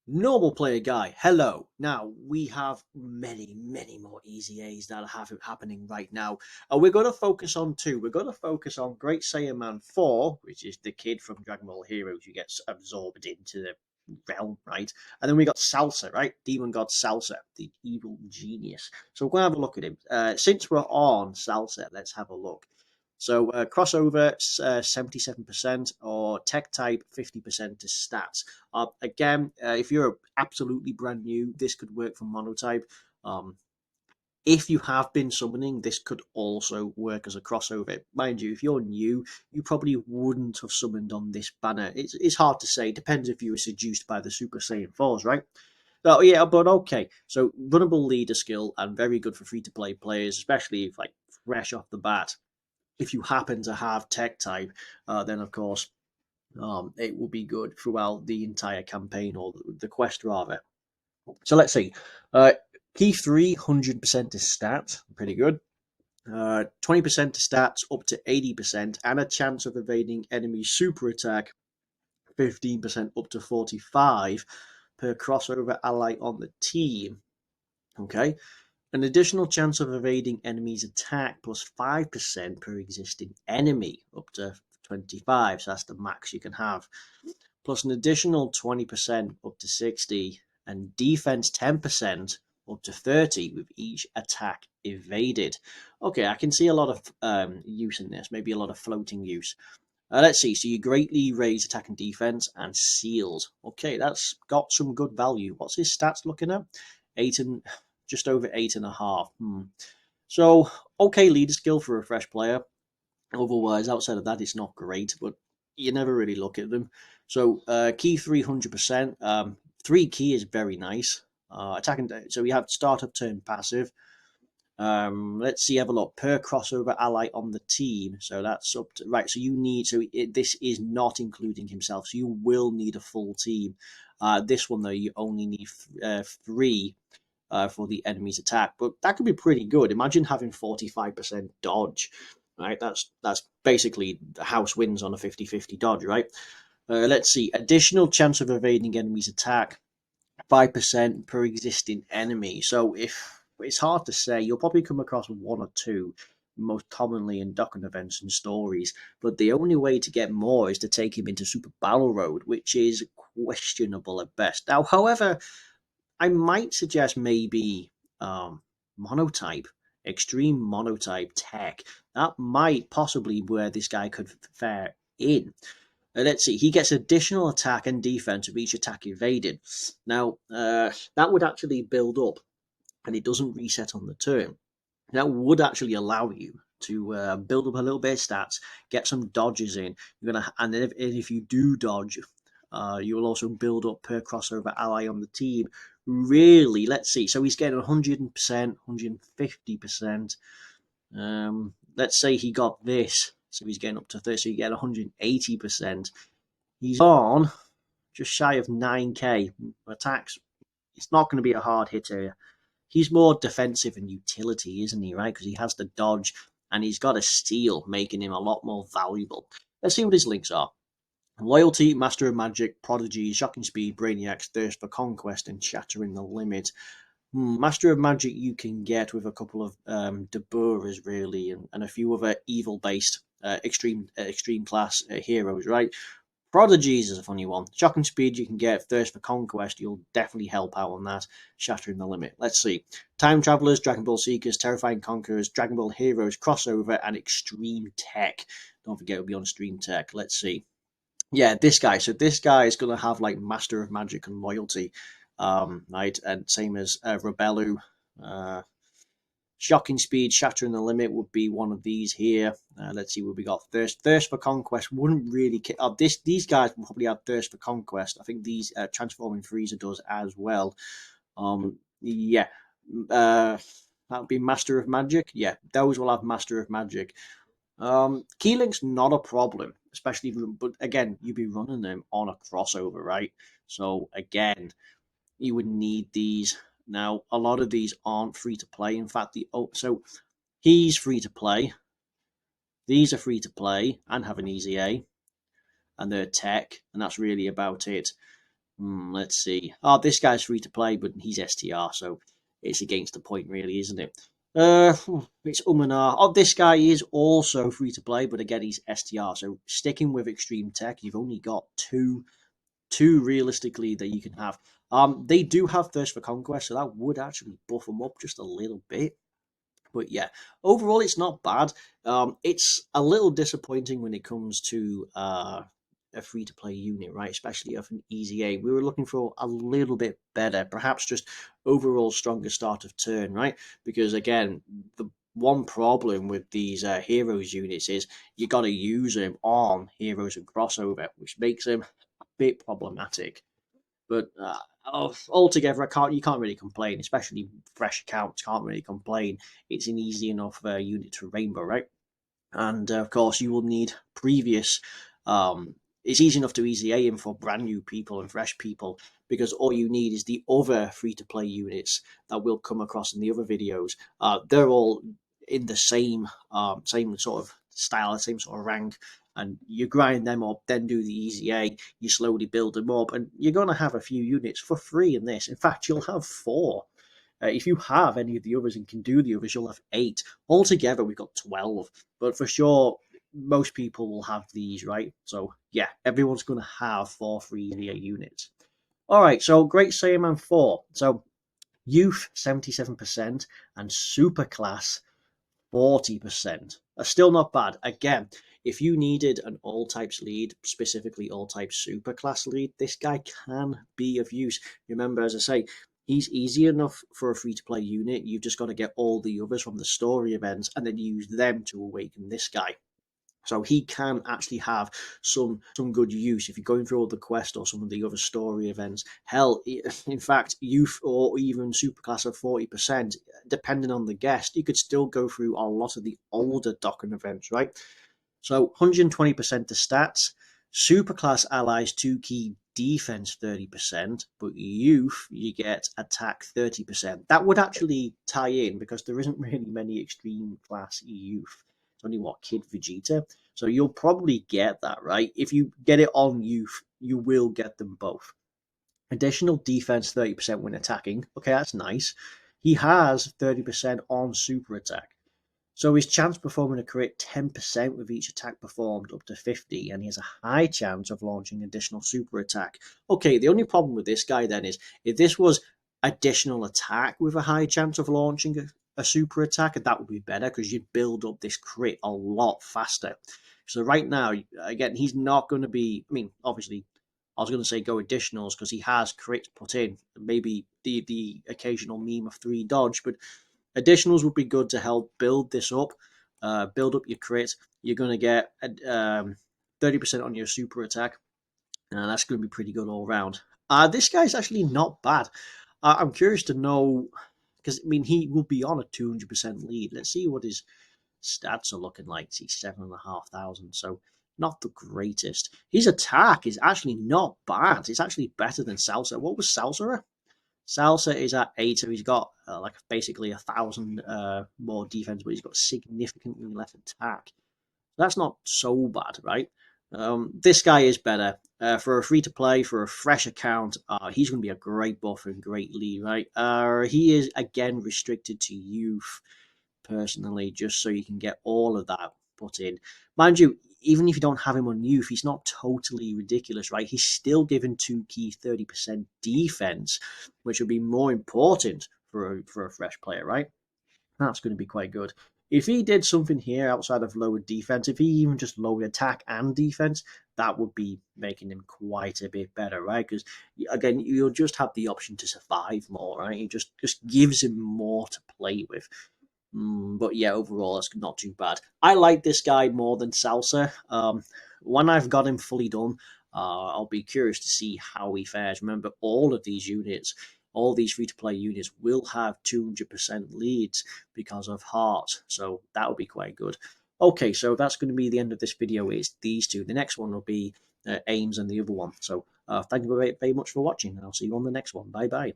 Normal player guy, hello. Now we have many more easy A's that are happening right now. We're going to focus on two. We're going to focus on Great Saiyaman 4, which is the kid from Dragon Ball Heroes who gets absorbed into the realm, right? And then we got Salsa, right? Demon God Salsa, the evil genius. So we're going to have a look at him. Since we're on Salsa, let's have a look. So crossover 77% or tech type 50% to stats. Again, if you're absolutely brand new, this could work for monotype. Um, if you have been summoning, this could also work as a crossover. Mind you, if you're new, you probably wouldn't have summoned on this banner. It's hard to say. It depends if you were seduced by the Super Saiyan 4s, right? Oh yeah, but okay. So runnable leader skill and very good for free-to-play players, especially if like fresh off the bat. If you happen to have tech type, then of course it will be good throughout the entire campaign or the quest rather. So let's see. Uh, Key 300% to stat, pretty good. 20% to stats up to 80%, and a chance of evading enemy super attack 15% up to 45 per crossover ally on the team. Okay. An additional chance of evading enemy's attack plus 5% per existing enemy up to 25. So that's the max you can have. Plus an additional 20% up to 60 and defense 10% up to 30 with each attack evaded. Okay, I can see a lot of use in this, maybe a lot of floating use. Let's see, so you greatly raise attack and defense and seals. Okay, that's got some good value. What's his stats looking at? Eight and just over 8.5. So, okay, leader skill for a fresh player. Otherwise, outside of that, it's not great, but you never really look at them. So, key 300%. 3 key is very nice. Attacking, so we have start of turn passive. Let's see, have a look per crossover ally on the team. So that's up to right. So you need this is not including himself. So you will need a full team. This one though, you only need 3 for the enemy's attack, but that could be pretty good. Imagine having 45% dodge. Right, that's basically the house wins on a 50-50 dodge, right? Let's see, additional chance of evading enemy's attack 5% per existing enemy. So if it's hard to say, you'll probably come across one or two, most commonly in Dokkan events and stories. But the only way to get more is to take him into Super Battle Road, which is questionable at best. Now, however, I might suggest maybe monotype, extreme monotype tech. That might possibly where this guy could fare in. Let's see, he gets additional attack and defense with each attack evaded. Now, that would actually build up, and it doesn't reset on the turn. That would actually allow you to build up a little bit of stats, get some dodges in. And if you do dodge, you will also build up per crossover ally on the team. Really, let's see. So he's getting 100%, 150%. Let's say he got this. So he's getting up to 30, so you get 180%. He's on just shy of 9k attacks. It's not going to be a hard hitter. He's more defensive and utility, isn't he, right? Because he has the dodge and he's got a steal, making him a lot more valuable. Let's see what his links are. Loyalty, Master of Magic, Prodigy, Shocking Speed, Brainiac's Thirst for Conquest, and Shattering the Limit. Master of Magic you can get with a couple of Deburas, really, and a few other evil-based extreme class heroes, right? Prodigies is a funny one. Shocking Speed you can get. Thirst for Conquest, you'll definitely help out on that. Shattering the Limit. Let's see. Time Travelers, Dragon Ball Seekers, Terrifying Conquerors, Dragon Ball Heroes, Crossover, and Extreme Tech. Don't forget it'll be on Extreme Tech. Let's see. Yeah, this guy. So this guy is going to have like Master of Magic and Loyalty. Right? And same as Rebellu. Uh, Shocking Speed, Shattering the Limit would be one of these here. Let's see what we got. Thirst for Conquest wouldn't really. These guys will probably have Thirst for Conquest. I think these Transforming Frieza does as well. Yeah. That would be Master of Magic. Yeah, those will have Master of Magic. Keylink's not a problem, especially, but again, you'd be running them on a crossover, right? So again, you would need these. Now, a lot of these aren't free to play. In fact, so he's free to play. These are free to play and have an easy A, and they're tech, and that's really about it. Let's see. Oh, this guy's free to play, but he's STR, so it's against the point, really, isn't it? It's Umanar. Oh, this guy is also free to play, but again, he's STR. So sticking with Extreme Tech, you've only got two realistically that you can have. They do have Thirst for Conquest, so that would actually buff them up just a little bit. But yeah, overall, it's not bad. It's a little disappointing when it comes to a free to play unit, right? Especially of an easy A. We were looking for a little bit better, perhaps just overall stronger start of turn, right? Because again, the one problem with these heroes units is you got to use them on heroes and crossover, which makes them a bit problematic. But altogether, you can't really complain, especially fresh accounts. Can't really complain. It's an easy enough unit to rainbow, right? And of course, you will need previous. It's easy enough to easy aim for brand new people and fresh people because all you need is the other free to play units that we'll come across in the other videos. They're all in the same sort of style, same sort of rank, and you grind them up, then do the easy A. You slowly build them up, and you're going to have a few units for free in this. In fact, you'll have four. If you have any of the others and can do the others, you'll have 8. Altogether, we've got 12. But for sure, most people will have these, right? So, yeah, everyone's going to have 4 free VA units. All right, so Great Saiyaman 4. So, Youth, 77%, and Superclass, 40%. Are still not bad. Again, if you needed an all types lead, specifically all types superclass lead, this guy can be of use. Remember, as I say, he's easy enough for a free to play unit. You've just got to get all the others from the story events and then use them to awaken this guy. So he can actually have some good use if you're going through all the quest or some of the other story events. Hell, in fact, youth or even superclass of 40%, depending on the guest, you could still go through a lot of the older Dokkan events, right? So 120% to stats. Superclass allies 2 key defense 30%, but youth you get attack 30%. That would actually tie in because there isn't really many extreme class youth. It's only what Kid Vegeta. So you'll probably get that, right? If you get it on youth, you will get them both. Additional defense 30% when attacking. Okay, that's nice. He has 30% on super attack. So his chance performing a crit 10% with each attack performed up to 50, and he has a high chance of launching additional super attack. Okay, the only problem with this guy then is if this was additional attack with a high chance of launching a super attack, that would be better because you'd build up this crit a lot faster. So right now, again, he's not going to be. I mean, obviously, I was going to say go additionals because he has crit put in. Maybe the occasional meme of 3 dodge, but additionals would be good to help build this up, build up your crit. You're going to get 30% on your super attack, and that's going to be pretty good all round. This guy's actually not bad. I'm curious to know because I mean he will be on a 200% lead. Let's see what his stats are looking like. See 7,500, so not the greatest. His attack is actually not bad. It's actually better than Salsa. What was Salsa? Salsa is at 8, so he's got like basically 1,000 more defense, but he's got significantly less attack. That's not so bad, right? This guy is better. For a free to play, for a fresh account, he's going to be a great buff and great lead, right? He is again restricted to youth, personally, just so you can get all of that put in. Mind you, even if you don't have him on youth, he's not totally ridiculous, right? He's still given 2 key 30% defense, which would be more important for a fresh player, right? That's going to be quite good. If he did something here outside of lowered defense, if he even just lowered attack and defense, that would be making him quite a bit better, right? Because again, you'll just have the option to survive more, right? It just gives him more to play with. But yeah, overall, that's not too bad. I like this guy more than Salsa. When I've got him fully done, I'll be curious to see how he fares. Remember, all of these units, all these free-to-play units will have 200% leads because of heart. So that will be quite good. Okay, so that's going to be the end of this video. It's these two. The next one will be Ames and the other one. So thank you very, very much for watching, and I'll see you on the next one. Bye-bye.